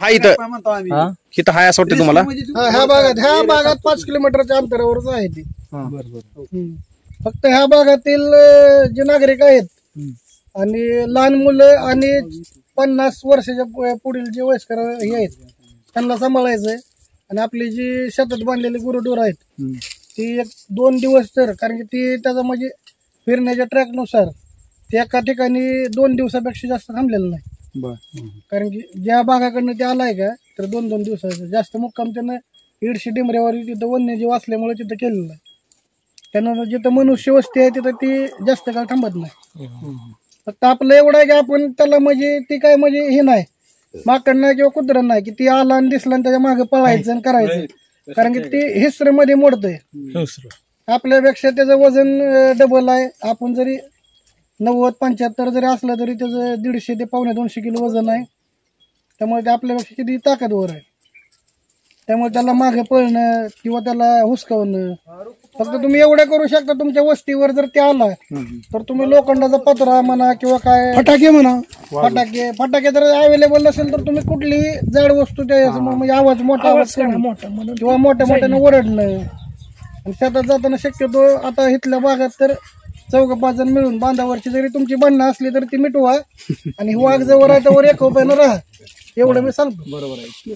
हा इथं हाय असं वाटतं तुम्हाला? ह्या भागात 5 किलोमीटरच्या अंतरावरच आहे ती. फक्त ह्या भागातील जे नागरिक आहेत आणि लहान मुलं आणि 50 वर्षाच्या पुढील जे वयस्कर हे आहेत त्यांना सांभाळायचंय. आणि आपली जी शेतात बांधलेली गुरुढोर आहेत ती 1-2 दिवस तर, कारण की ती त्याचा म्हणजे फिरण्याच्या ट्रॅकनुसार ते एका ठिकाणी 2 दिवसापेक्षा जास्त थांबलेलं नाही. कारण की ज्या भागाकडनं ते आलाय का तर 2-2 दिवसाचं जास्त मुक्काम त्यानं इडशी डिमऱ्यावर तिथं वन्यजीव असल्यामुळे तिथं केलेलं आहे. त्यानं जिथं मनुष्य वस्ती आहे तिथं ती जास्त काळ थांबत नाही. फक्त आपलं एवढं आहे की आपण त्याला म्हणजे ती काय म्हणजे हे नाही माकड नाही किंवा कुत्रं नाही की ती आला आणि दिसला आणि त्याच्या मागे पळायचं आणि करायचं. कारण की ते हिस्ट्रीमध्ये मोडतंय. आपल्यापेक्षा त्याचं वजन डबल आहे. आपण जरी 90-75 जरी असलं तरी त्याचं 150 ते 1.25 किलो वजन आहे. त्यामुळे ते आपल्यापेक्षा किती ताकदवर आहे. त्यामुळे त्याला मागे पळणं किंवा त्याला हुसकावणं फक्त तुम्ही एवढं करू शकता. तुमच्या वस्तीवर जर ते आला तर तुम्ही लोखंडाचा पत्रा म्हणा किंवा काय फटाके म्हणा, फटाके जर अवेलेबल नसेल तर तुम्ही कुठलीही जड वस्तू त्या म्हणजे आवाज मोठा किंवा मोठ्या मोठ्यानं ओरडणं. आणि शेतात जाताना शक्यतो आता इथल्या भागात तर 4-5 जण मिळून बांधावरची जरी तुमची भांडणं असली तरी ती मिटवा आणि वाघ जवळ आहे त्यावर एकोप्यानं राहा एवढं मी सांगतो. बरोबर आहे.